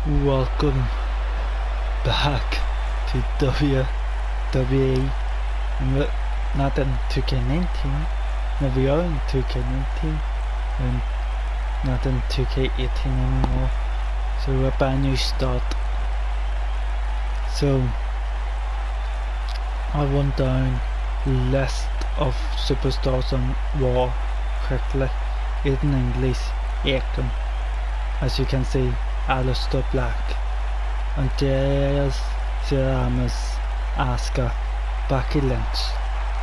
Welcome back to WWE. Not in 2K19. No, we are in 2K19 and not in 2K18 anymore. So we're a brand new start. So I run down list of superstars on Raw quickly. In English, Akon. As you can see, Aleister Black, Andreas Ceramis, Asuka, Becky Lynch,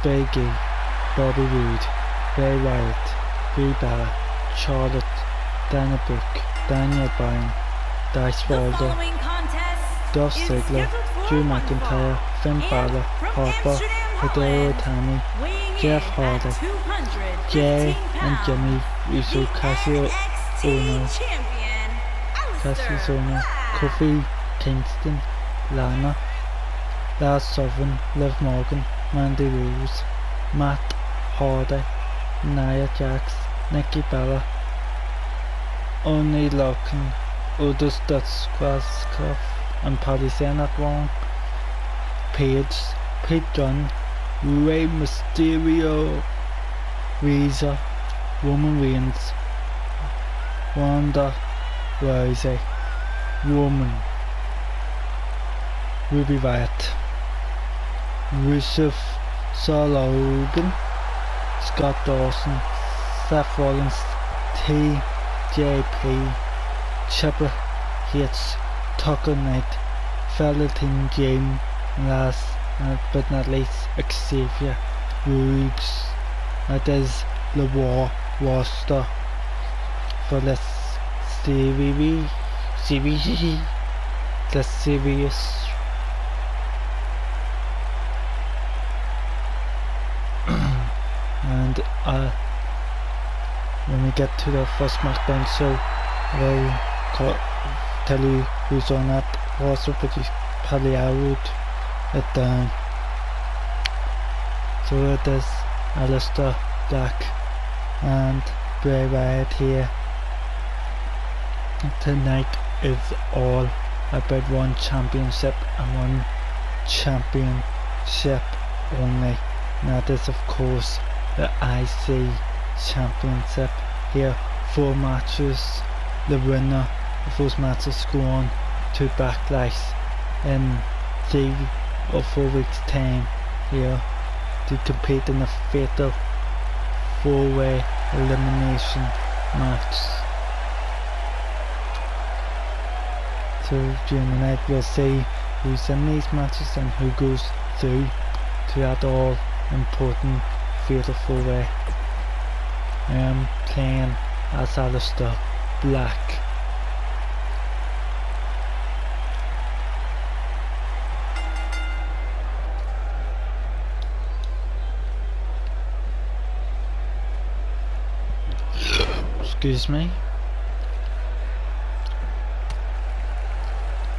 Big E, Bobby Roode, Bray Wyatt, Brie Bella, Charlotte, Dana Brooke, Daniel Bryan, Dice Wilder, Dolph Ziggler, Drew McIntyre, Finn Balor, Harper, Hideo Itami, Jeff Hardy, Jay and Jimmy Uso, Cassius Ohno, Kofi Kingston, Lana, Lars Sullivan, Liv Morgan, Mandy Rose, Matt Hardy, Nia Jax, Nikki Bella, Only Lockin, Otis Dutskwaskov, I'm probably saying that wrong, Paige, Pete Dunne, Rey Mysterio, Reza, Roman Reigns, Ronda Rousey, Roman, Ruby Riott, Rusev, Saul Logan, Scott Dawson, Seth Rollins, TJP, Chipper Hitch, Tucker Knight, Velveteen Dream, and last but not least Xavier Woods. That is the Raw roster for this series. And when we get to the first SmackDown show, I'll tell you who's on that roster, but you probably wrote it down. So it is Aleister Black and Bray Wyatt here. Tonight is all about one championship and one championship only. And that is of course the IC championship. Here 4 matches. The winner of those matches go on to Backlash in 3 or 4 weeks time here to compete in a fatal 4-way elimination match. So during the night we'll see who's in these matches and who goes through to that all important fatal 4-way. I am playing as Aleister Black. Excuse me.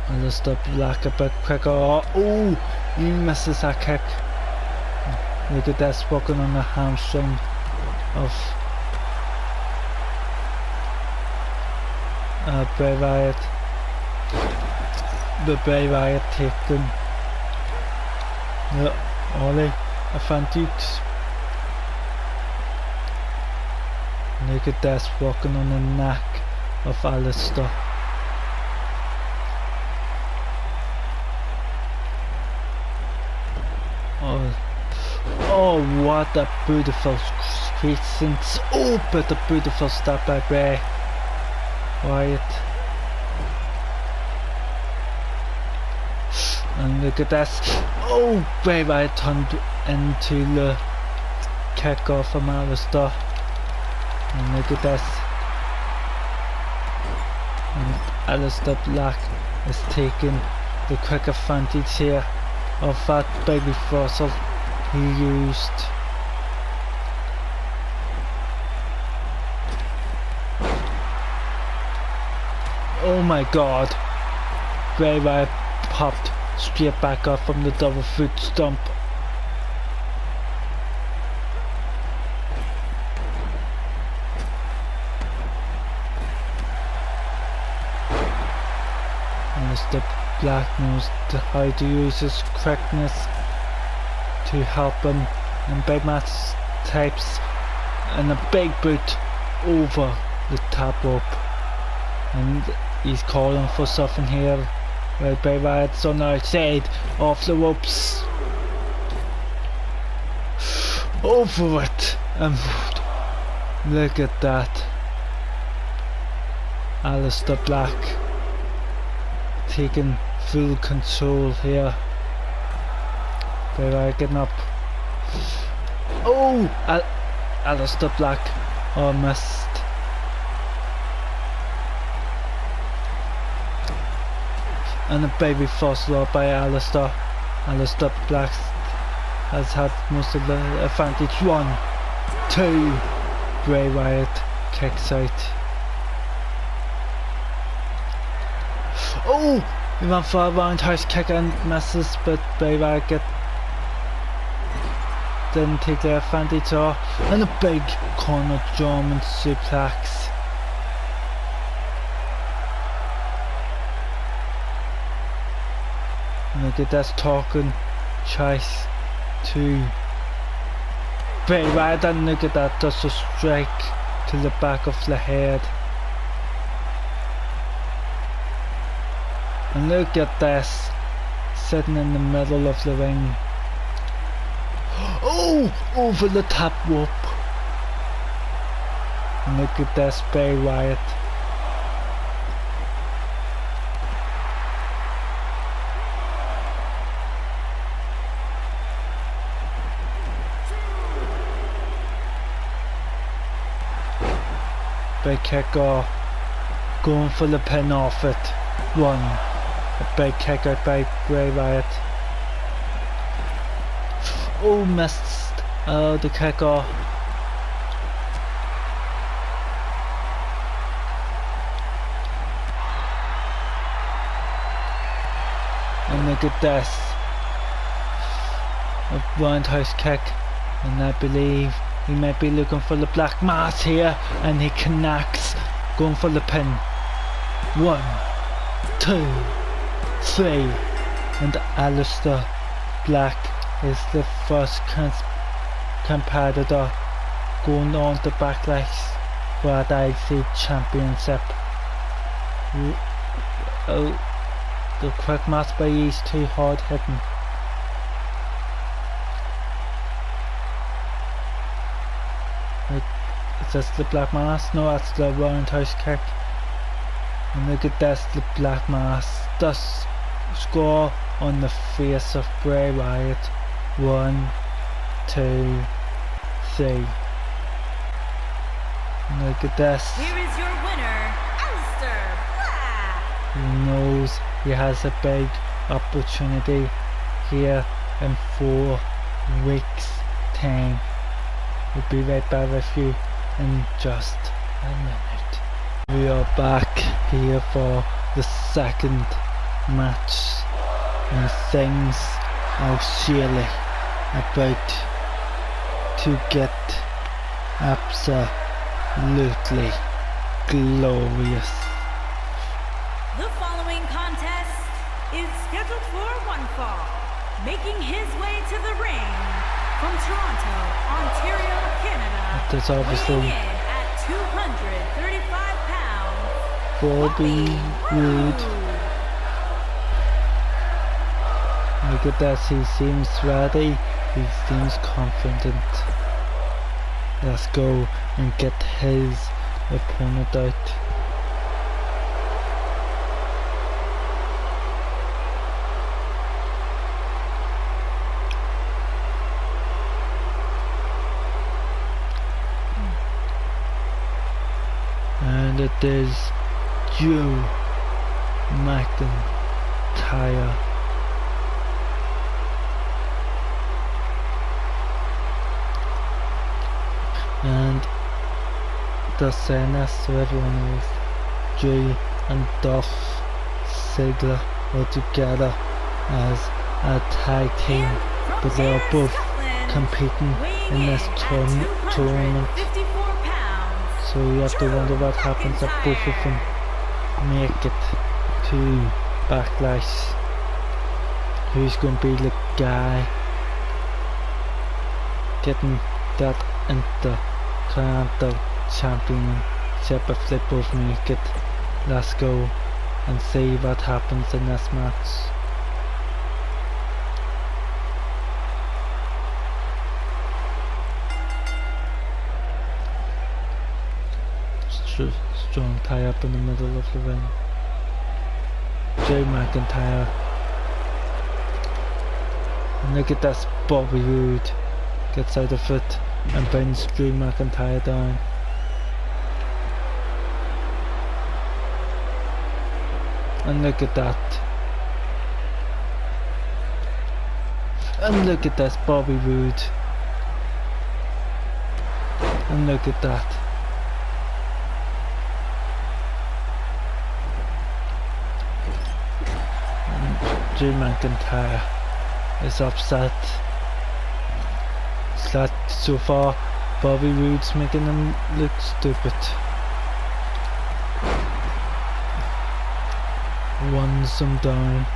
Aleister Black a bit quicker. Oh, he misses that kick. Look at this, walking on the hamstring of Bray Wyatt. The Bray Wyatt taken. Ollie, a Fantux. Look at this, walking on the neck of Aleister. Oh, what a beautiful squeeze. Oh, but a beautiful step by Bray Wyatt. And look at this. Oh, Bray Wyatt turned into the kick off from Aleister. And look at this. And Aleister Black is taking the quick advantage here of that big reversal he used. Oh my god. Bray Wyatt popped straight back up from the double foot stomp. Mr. Black knows how to use his quickness to help him in big match types, and a big boot over the top rope, and he's calling for something here. Right, Bray Wyatt's on the outside off the ropes, over it, and look at that. Aleister Black taking full control here. Bray Wyatt getting up. Oh! Aleister Black. Oh, missed. And a baby fossil by Aleister. Aleister Black has had most of the advantage. 1, 2. Bray Wyatt kicks out. Oh! He went for a roundhouse kick and misses, but Bray Wyatt didn't take the advantage off. And a big corner German suplex. Look at this, talking choice to Bray Wyatt, and look at that, just a strike to the back of the head. And look at this, sitting in the middle of the ring. Oh! Over the top rope. And look at this, Bray Wyatt. Big kick off, going for the pin off it. 1. A big kick out by Bray Wyatt. Oh, missed. Oh, the kick off. And look at this. A roundhouse kick. And I believe he might be looking for the black mass here, and he connects, going for the pin. 1, 2, 3, and Aleister Black is the first competitor going on to Backlash for the IC Championship. Oh, the quick match by is too hard hitting. Is this the black mass? No, that's the roundhouse kick. And look at this, the black mass does score on the face of Bray Wyatt. 1, 2, 3. And look at this. Here is your winner, Aleister Black. He knows he has a big opportunity here in 4 weeks' time. We'll be right back with you in just a minute. We are back here for the second match, and things are surely about to get absolutely glorious. The following contest is scheduled for one fall. Making his way to the ring from Toronto, Ontario, Canada, There's obviously weighing in at 235 pounds, Bobby Roode. Look at that, he seems ready, he seems confident. Let's go and get his opponent out. And it is Drew McIntyre. And the Senna, so everyone knows, Drew and Dolph Ziggler are together as a tag team, but they are both competing in this tournament. So you have to wonder what happens if both of them make it to backlash. Who's going to be the guy getting that Intercontinental Championship if they both make it? Let's go and see what happens in this match. Strong tie up in the middle of the ring. Drew McIntyre. And look at this, Bobby Roode gets out of it and brings Drew McIntyre down. And look at that. And look at this, Bobby Roode. And look at that. Drew McIntyre is upset. So far, Bobby Roode's making him look stupid. Runs him down.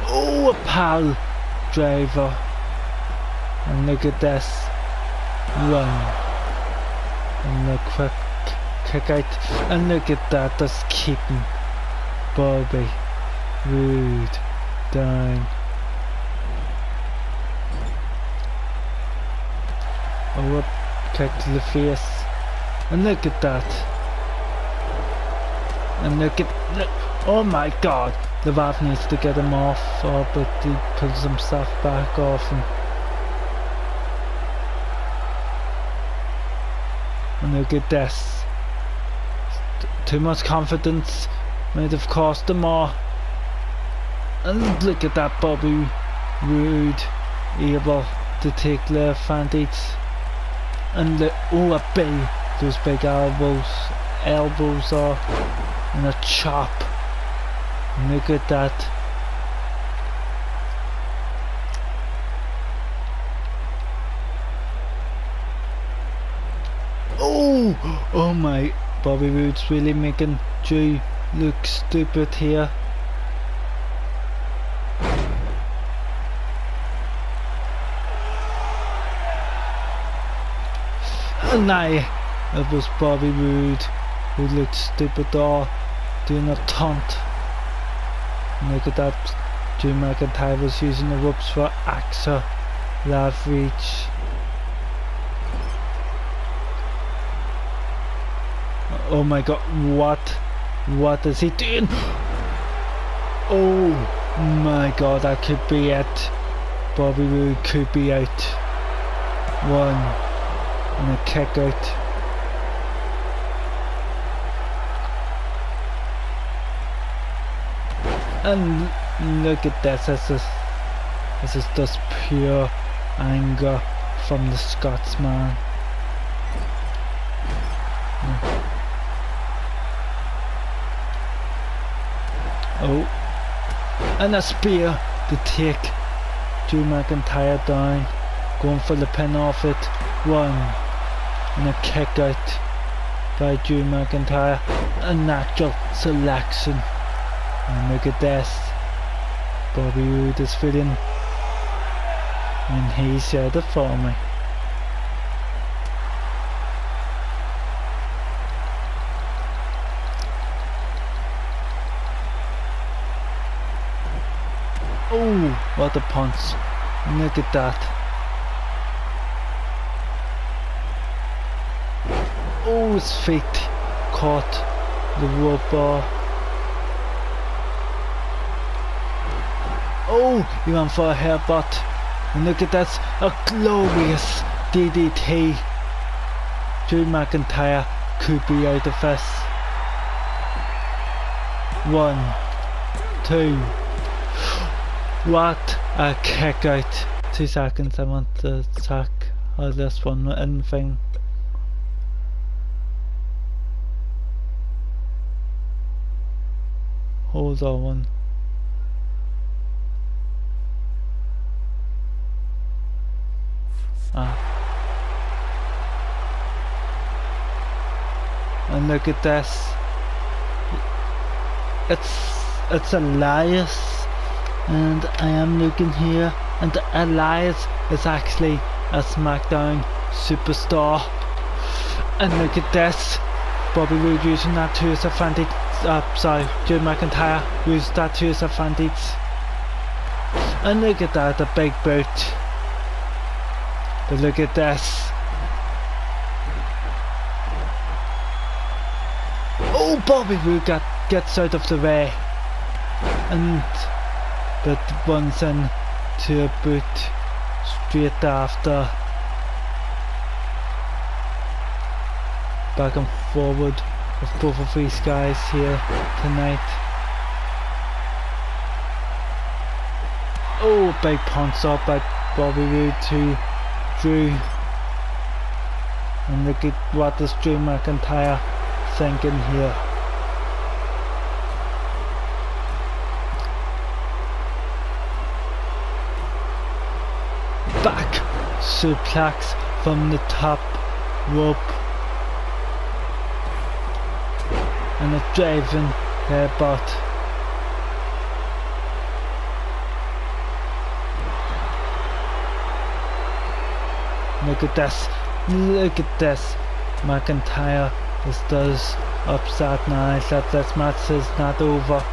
Oh, a pal driver. And look at this. Run. And the quick kick out, and look at that, that's keeping Bobby Roode down. Oh, a kick to the face, and look at that, and look, oh my god, the ref needs to get him off, but he pulls himself back off, and look at this. Too much confidence might have cost him more. And look at that, Bobby Roode able to take the advantage. And oh, those big elbows are, and a chop. And look at that. Oh my. Bobby Roode's really making Drew look stupid here. And now it was Bobby Roode who looked stupid or doing a taunt. And look at that, Drew McIntyre was using the ropes for Axa leverage. Oh my god, what is he doing? Oh my god, that could be it. Bobby Roode could be out. One, and a kick out. And look at this, this is just pure anger from the Scotsman. Oh, and a spear to take Drew McIntyre down, going for the pin off it. One, and a kick out by Drew McIntyre, a natural selection. And look at this, Bobby Roode is feeling, and he's here to for me. Oh, what a punch. Look at that. Oh, his feet caught the rope bar. Oh, he went for a hairbutt. And look at that, a glorious DDT. Drew McIntyre could be out of this. 1, 2. What a kick out. 2 seconds, I want to attack this one in thing. Hold on. And look at this. It's Elias, and I am looking here, and Elias is actually a SmackDown superstar. And look at this. Bobby Roode using that to his advantage. Sorry, Drew McIntyre used that to his advantage. And look at that, the big boot. But look at this. Oh, Bobby Roode gets out of the way. And but runs in to a boot straight after. Back and forward with both of these guys here tonight. Oh, big punch up by Bobby Roode to Drew. And look at what does Drew McIntyre thinking here. Back suplex from the top rope. And a driving headbutt. Look at this. Look at this. McIntyre is does upset now that this match is not over.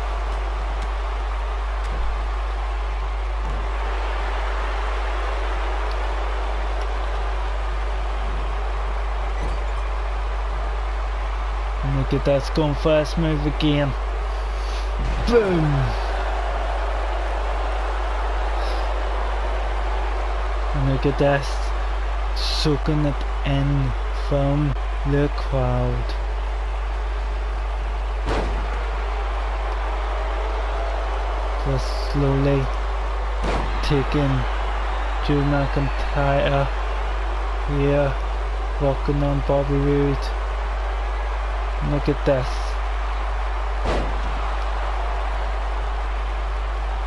Look at that, going for his move again. Boom! And look at this, soaking it in from the crowd. Just slowly taking Drew McIntyre here, walking on Bobby Roode. Look at this.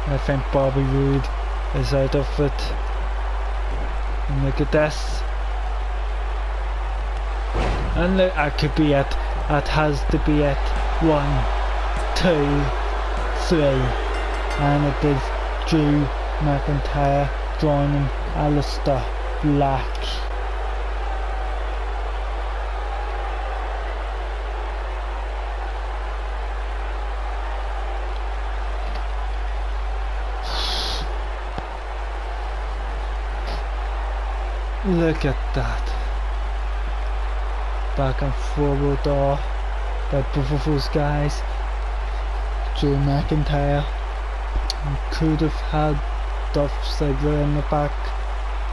I think Bobby Roode is out of it. And look at this. And look, that could be it. That has to be it. 1, 2, 3. And it is Drew McIntyre joining Aleister Black. Look at that. Back and forward by both of those guys. Drew McIntyre could have had Dolph Ziggler in the back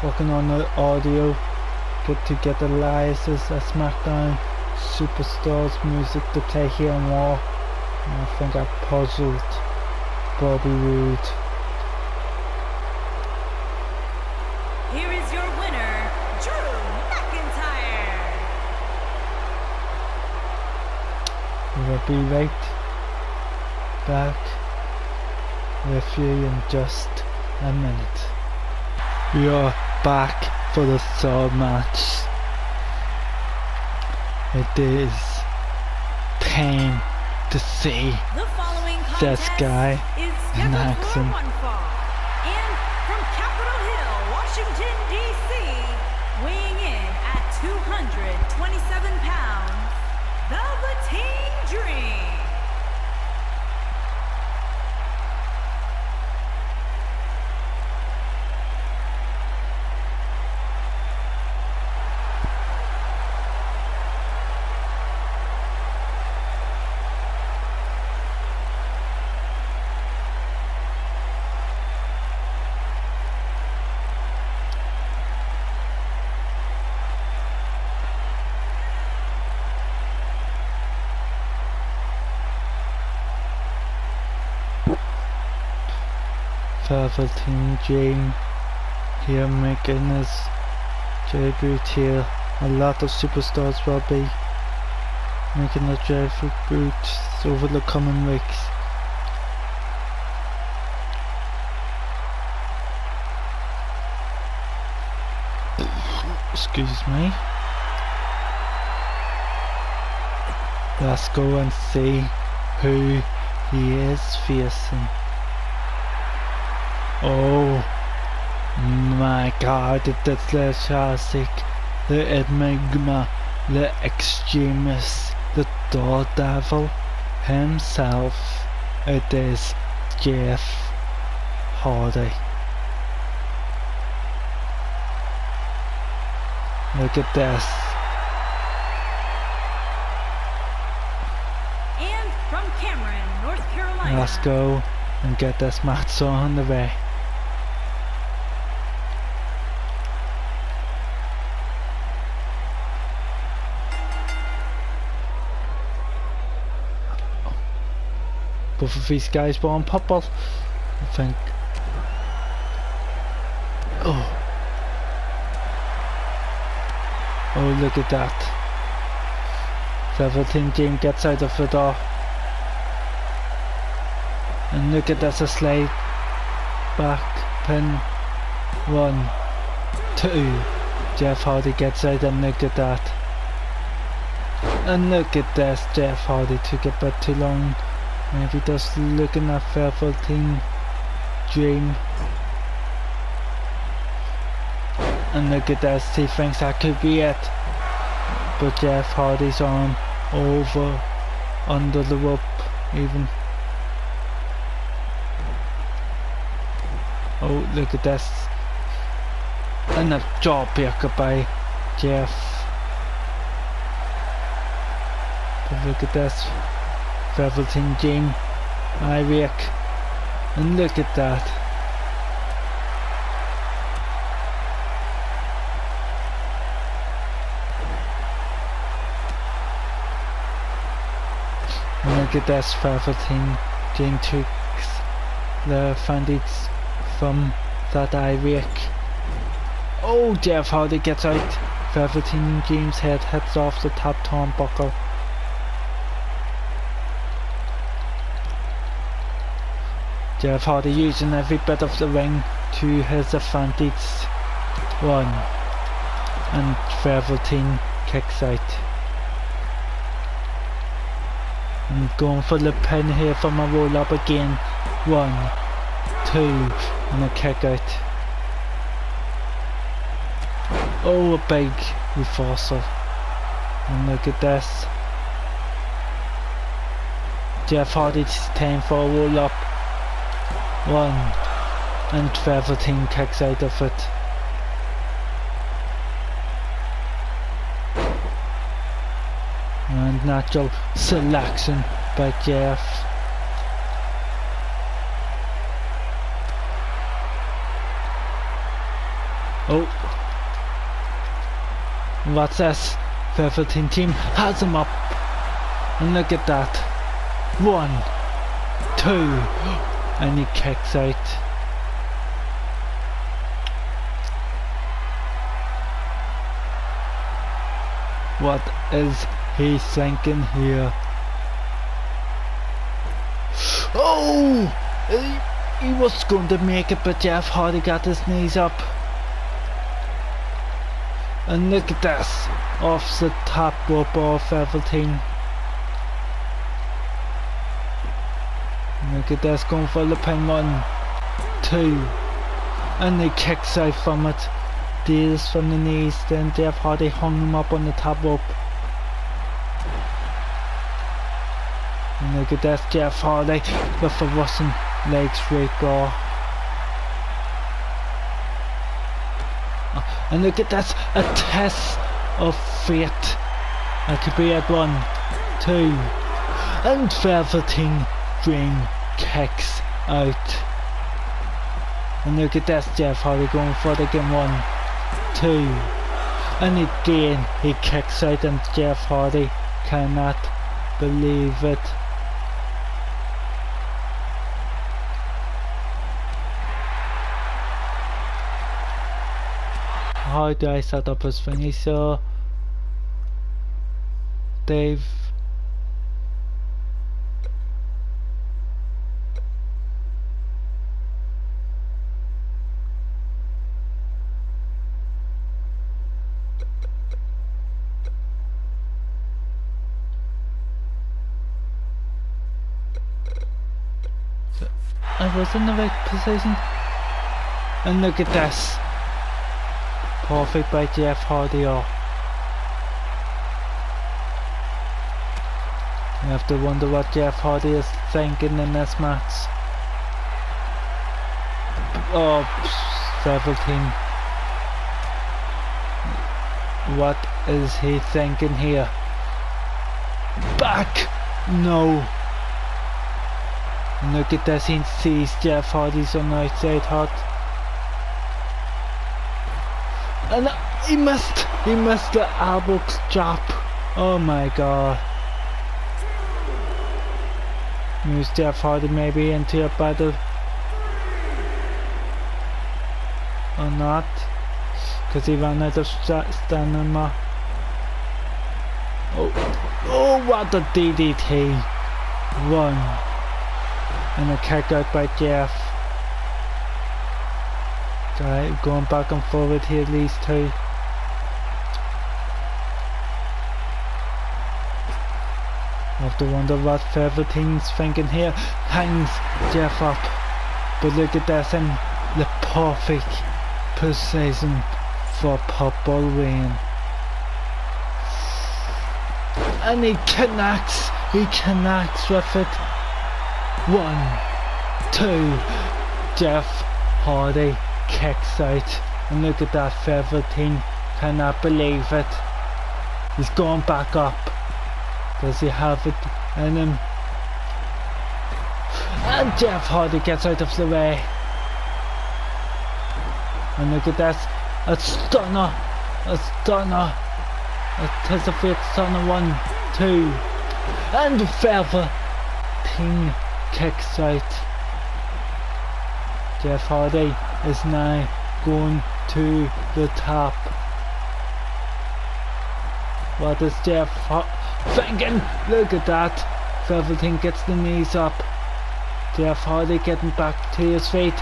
working on the audio. Good to get Elias's SmackDown Superstars music to play here and more. And I think I puzzled Bobby Roode. Here is your winner, Drew McIntyre. We'll be right back with you in just a minute. We are back for the third match. It is time to see The following this contest guy is in scheduled for action. one fall. And from Capitol Hill, Washington, D.C., weighing in at 227 pounds, Velveteen Dream. Velveteen Dream here making his debut here. A lot of superstars will be making their debut over the coming weeks. Excuse me. Let's go and see who he is facing. Oh my god, it is the classic, the Enigma, the Extremis, the Daredevil himself. It is Jeff Hardy. Look at this. And from Cameron, North Carolina. Let's go and get this match on the way. Both of these guys were on purple, I think. Oh. Oh, look at that. 17 Jim gets out of the door. And look at this, a slide back pin. 1, 2. Jeff Hardy gets out, and look at that. And look at this, Jeff Hardy took a bit too long. Maybe just looking at 13 Dream. And look at this, he thinks that could be it. But Jeff Hardy's arm over under the rope even. Oh, look at this. And a jawbreaker by Jeff. But look at this. 17 Jim, Iriak, and look at that. And look at this, 17 Jim took the advantage from that Iriak. Oh, Jeff Hardy gets out. 17 Jim's head hits off the top turnbuckle. Jeff Hardy using every bit of the ring to his advantage. 1, and 13 kicks out. And going for the pin here from a roll up again. 1, 2, and a kick out. Oh, a big reversal. And look at this. Jeff Hardy's time for a roll up. 1, and 13 kicks out of it. And natural selection by Jeff. Oh, what's this? 13 team has him up. And look at that. 1, 2. And he kicks out. What is he thinking here? Oh! He was going to make it, but Jeff Hardy got his knees up. And look at this. Off the top rope of everything. Look at this, going for the pin. 1, 2, and he kicks out from it. Deals from the knees, then Jeff Hardy hung him up on the top rope. And look at this, Jeff Hardy with a Russian leg sweep ball. And look at this, a test of fate. That could be at 1, 2, and 13 Dream kicks out. And look at this, Jeff Hardy going for it again. 1, 2, and again he kicks out, and Jeff Hardy cannot believe it. How do I set up his thingy? So Dave, I was in the right position. And look at this. Perfect by Jeff Hardy. Oh. You have to wonder what Jeff Hardy is thinking in this match. Oh, Velveteen. What is he thinking here? Back! No. And look at this, he sees Jeff Hardy's on the outside hot. And he missed the elbow drop. Oh my god. Moves Jeff Hardy maybe into a battle. Or not. Because he ran out of stamina. Oh, what a DDT. One. And a kick out by Jeff. Okay, going back and forward here, these two. I have to wonder what Velveteen's thinking here. Hangs Jeff up. But look at this, in the perfect position for purple win. And he connects with it. 1, 2, Jeff Hardy kicks out. And look at that, Velveteen cannot believe it. He's going back up. Does he have it in him? And Jeff Hardy gets out of the way. And look at this, a stunner. It is a fake stunner. 1, 2, and Velveteen kicks out. Jeff Hardy is now going to the top. What is Jeff thinking? Look at that. Velveteen gets the knees up. Jeff Hardy getting back to his feet.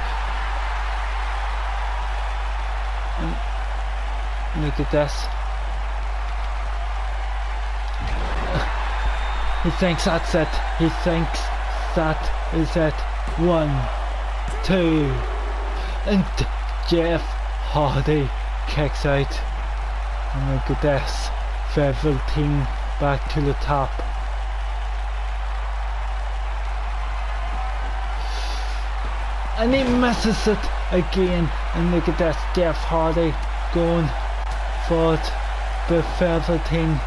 And look at this. He thinks that's it. He thinks that is it. 1, 2, and Jeff Hardy kicks out. And look at this. Velveteen back to the top. And he misses it again. And look at this, Jeff Hardy going forward, but Velveteen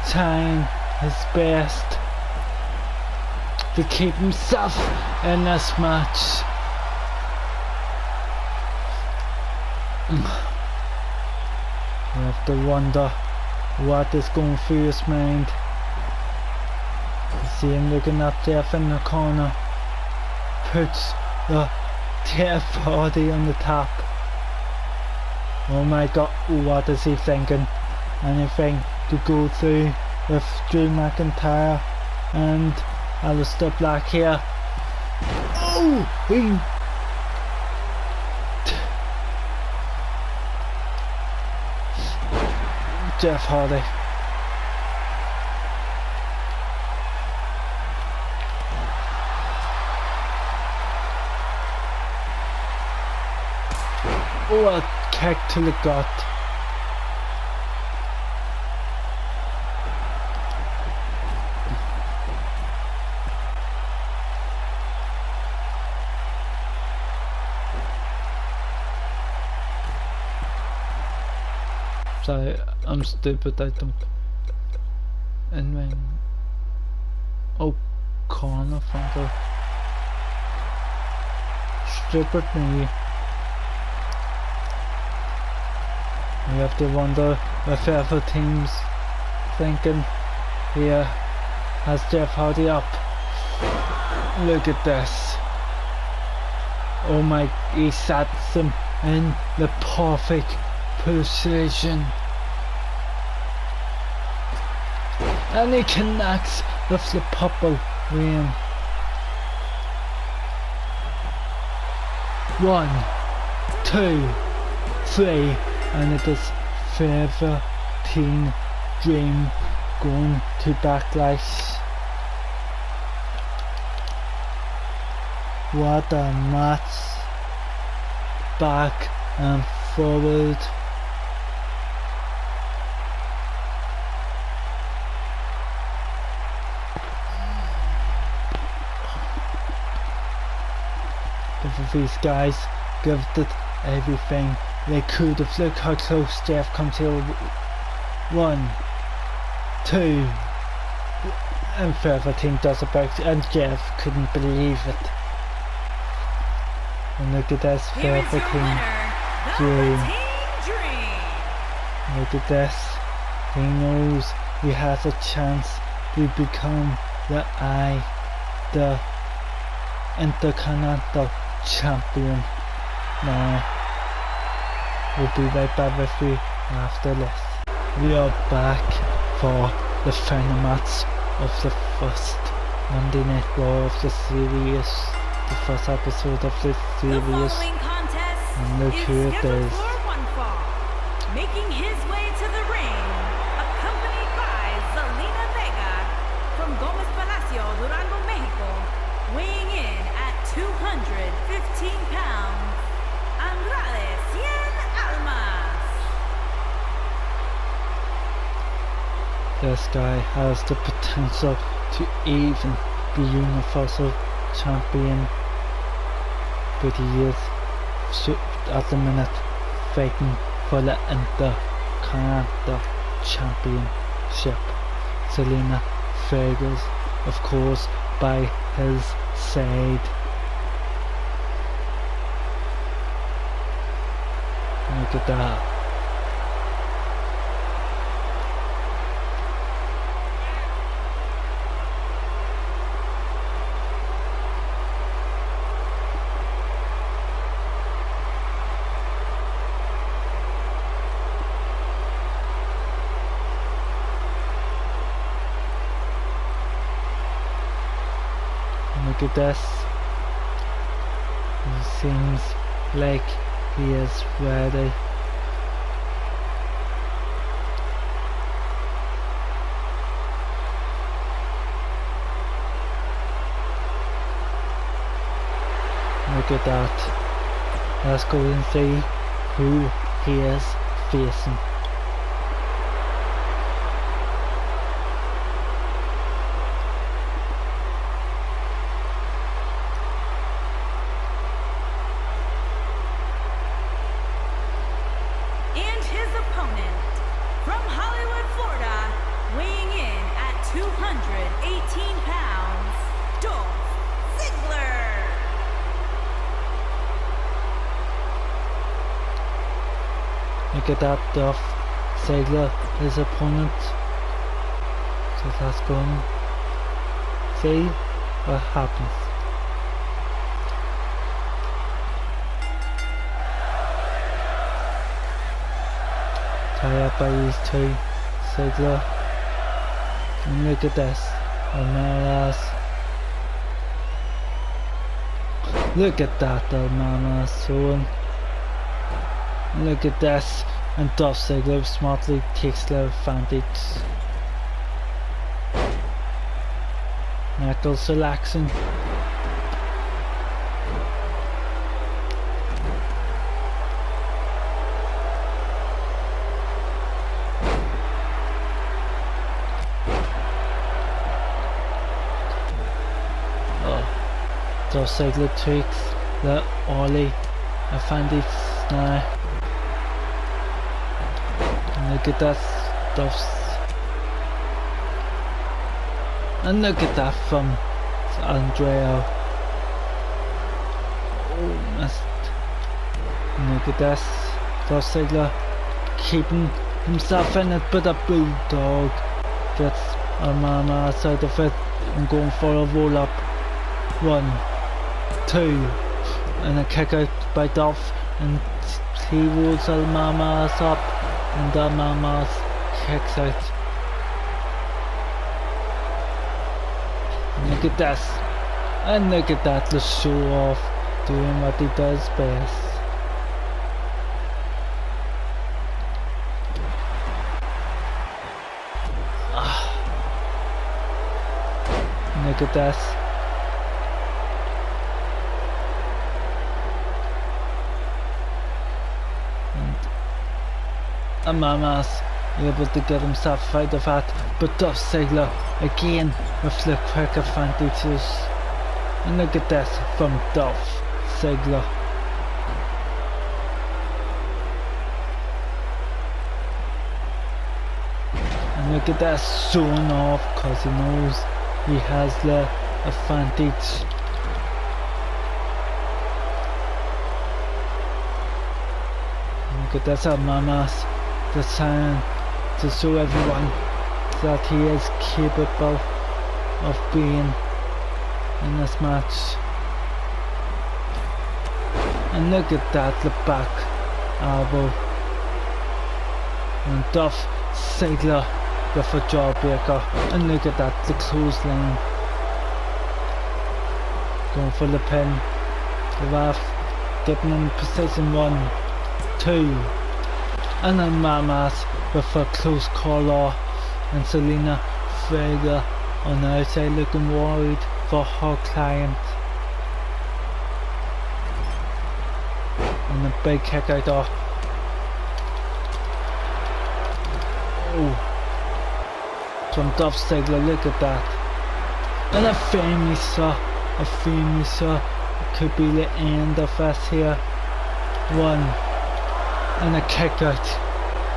trying his best to keep himself in this match. You have to wonder what is going through his mind. You see him looking at Jeff in the corner. Puts the Jeff Hardy on the top. Oh my god, what is he thinking? Anything to go through with Drew McIntyre and Aleister Black here. Oh! Jeff Hardy. Oh, a kick to the gut. Sorry, I'm stupid, I don't. And when... Oh, corner frontal. Stupid me. You have to wonder if other teams thinking here. Has Jeff Hardy up? Look at this. Oh my, he sets him in the perfect position. And he connects with the purple win. 1, 2, 3, and it is Velveteen Dream going to backlash. What a match. Back and forward. Both of these guys give it everything they could have. Look how close Jeff comes here. 1, 2, and further team does a break, and Jeff couldn't believe it. And look at this, further team Dream. Look at this. He knows he has a chance to become the Intercontinental Champion. Now, we'll be right back with you after this. We are back for the final match of the first Monday Night Raw of the series, the first episode of the series. And look who it is. Making his way to the ring, accompanied by Zelina Vega from Gomez Palacio, Durango, Mexico, weighing in at 215 pounds, Andrade Cien Almas. This guy has the potential to even be Universal Champion, but he is at the minute fighting for the Intercontinental Championship. Zelina Vega's, of course, by his side. Look at that. Look at this. He seems like he is ready. Look at that. Let's go and see who he is facing. Look at that, Dolph Ziggler, his opponent. So that's going. See what happens. Tie up by these two, Ziggler. And look at this, Almaras. Look at that, Almaras throwing. Look at this, and Dolph Ziggler smartly takes the advantage. Knuckles relaxing. Oh, Dolph Ziggler takes the Ollie advantage now. Look at that stuff. And look at that from Andrea. Oh, missed. Look at this. Dolph Ziggler keeping himself in it, but a bulldog gets Almanas out of it and going for a roll up. 1, 2, and a kick out by Dolph, and he rolls Almanas up. And Almanas kicks out. And look at this. And look at that, the show off, doing what he does best. And look at this. and Mama's able to get himself out of that, but Dolph Ziggler again with the quick advantages. And look at this from Dolph Ziggler. And look at that zone off because he knows he has the advantage. And look at this, Mama's the sign to show everyone that he is capable of being in this match. And look at that, the back elbow. And Dolph Ziggler with a jawbreaker. And look at that, the clothesline. Going for the pin. The ref getting in position 1, 2. And then Mama's with a close collar. And Selena Vega on the outside looking worried for her client. And a big kick out there. Oh. From Dolph Ziggler, look at that. And a finisher could be the end of this here. 1. And a kick out.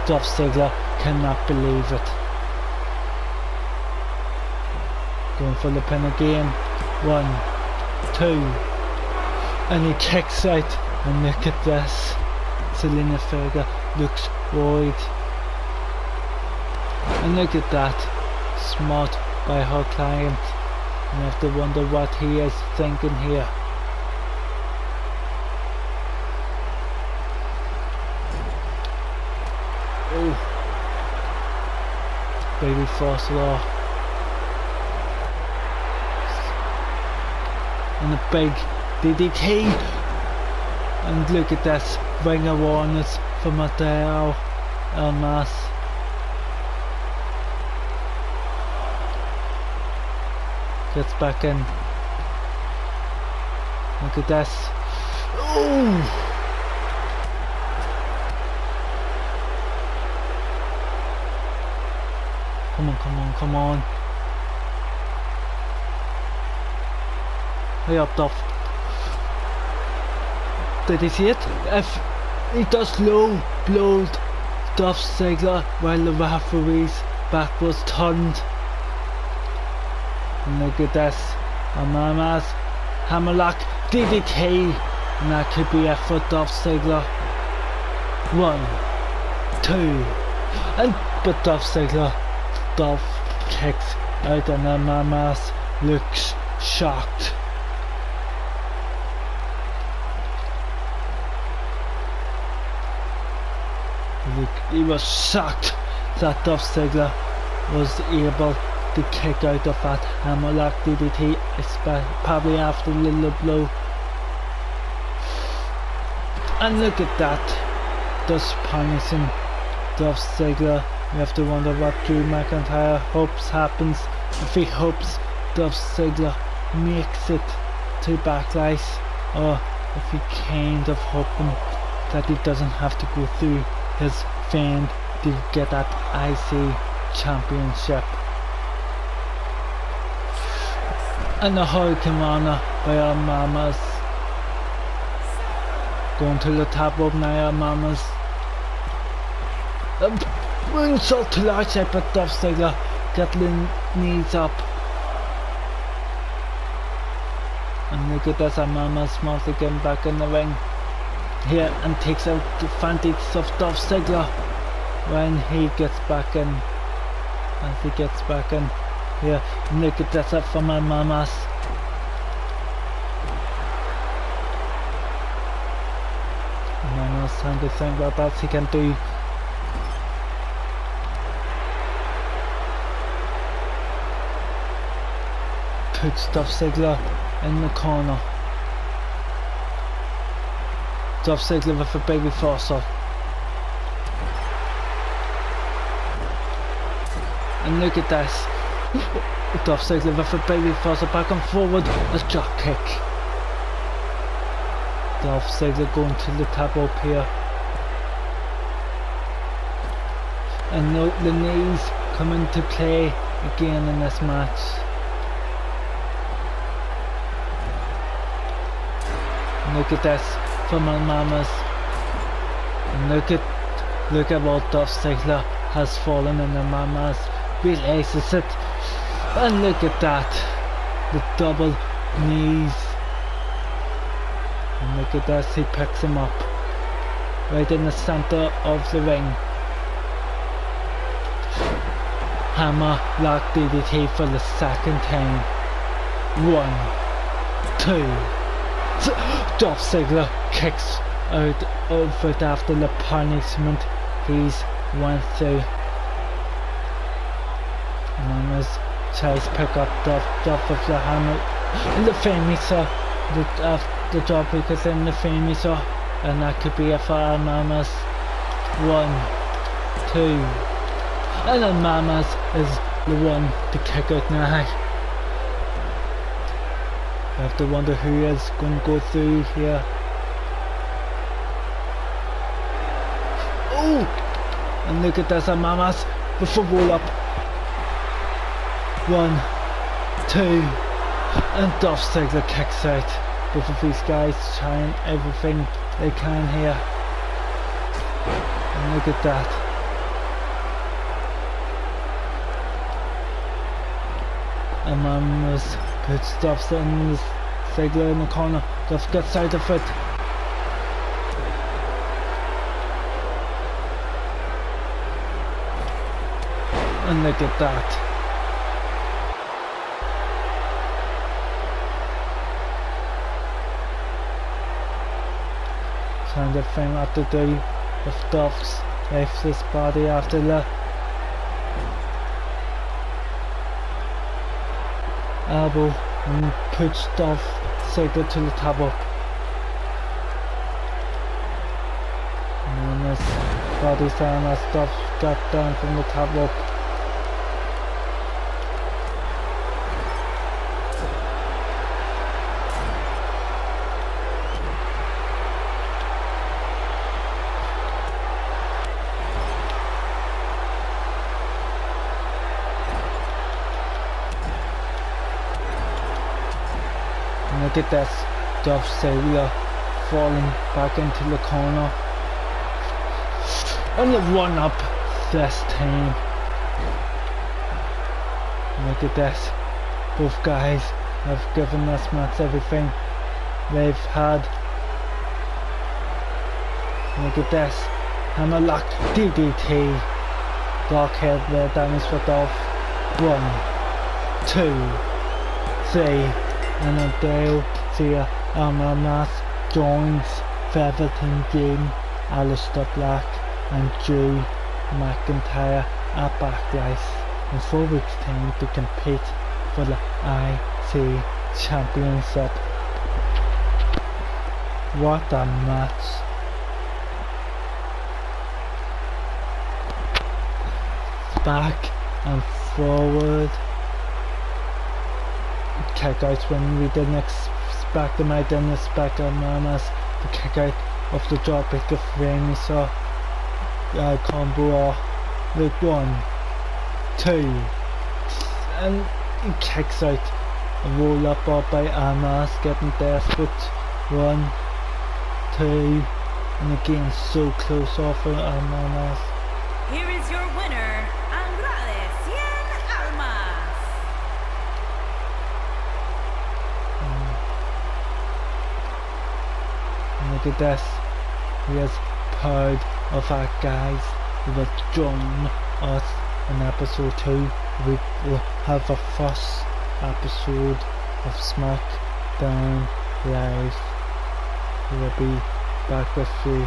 Dolph Ziggler cannot believe it. Going for the pin again. 1, 2. And he kicks out. And look at this. Selena Vega looks worried. And look at that. Smart by her client. And you have to wonder what he is thinking here. Oh. Baby force law. And a big DDT. And look at this. Ring awareness for Mateo Elmas. Gets back in. Look at this. Oh! Come on, come on, come on. Hurry up, Dolph. Did he see it? If he does low blowed Dolph Ziggler while the referee's back was turned. And look at this. Mama's hammerlock DDT. And that could be it for Dolph Ziggler. 1, 2. And but Dolph Ziggler. Dolph kicks out and then Mama's looks shocked. Look, he was shocked that Dolph Ziggler was able to kick out of that hammerlock DDT, probably after the little blow. And look at that, just punishing Dolph Ziggler. You have to wonder what Drew McIntyre hopes happens. If he hopes Dolph Ziggler makes it to Backlash, or if he kind of hoping that he doesn't have to go through his fame to get that IC championship. And the Hurricane Rana by our Mamas. Going to the top rope now, our Mamas. Moonsault to the outside, but Dolph Ziggler got the knees up. And look at this, our Mamas smartly getting back in the ring here and takes out the advantage of Dolph Ziggler when he gets back in. As he gets back in here, and look at this up from our Mamas. Mamas trying to think what else he can do. Puts Dolph Ziggler in the corner. Dolph Ziggler with a baby forcer. And look at this. Dolph Ziggler with a baby forcer back and forward. A drop kick. Dolph Ziggler going to the top rope here. And the knees come into play again in this match. Look at this from our mamas. And look at what Dolph Ziggler has fallen in the mamas. Realizes it. And look at that. The double knees. And look at this, he picks him up. Right in the center of the ring. Hammer lock DDT for the second time. 1, 2. Dolph Ziggler kicks out of it after the punishment he's went through. Mamas tries to pick up Dolph with the hammer. And the finisher, the job because in the finisher, and that could be a for Mamas. 1, 2, and then Mamas is the one to kick out now. I have to wonder who is going to go through here. Oh! And look at this, Mamas with a roll up. 1, 2, and Dolph Ziggler kicks out. Both of these guys trying everything they can here. And look at that. And Mamas puts Dolph Ziggler in the corner. Dolph gets out of it. And look at that. Trying to find what to do with Dolph's lifeless body after the elbow and puts Dolph Ziggler to the top up. And his body's down as Dolph got down from the top up. Look at this, Dolph Ziggler falling back into the corner. And the run up this time. Look at this, both guys have given this match everything they've had. Look at this, hammerlock DDT. Blockhead there, damage for Dolph. 1, 2, 3. And then Dale via Mamas joins Velveteen Dream, Aleister Black and Drew McIntyre at Backlash in 4 weeks' time to compete for the IC Championship. What a match! Back and forward. Kickouts when we didn't expect them. I didn't expect Mamas to kick out of the dropkick of finisher combo or like 1, 2, and he kicks out a roll up by Mamas, getting desperate. 1, 2, and again so close off of Mamas. Here is your winner, look at this, he is proud of our guys who have joined us in episode 2. We will have a first episode of SmackDown Live. We will be back with you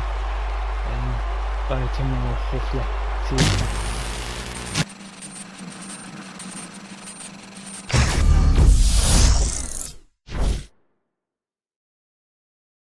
by tomorrow, hopefully. See you.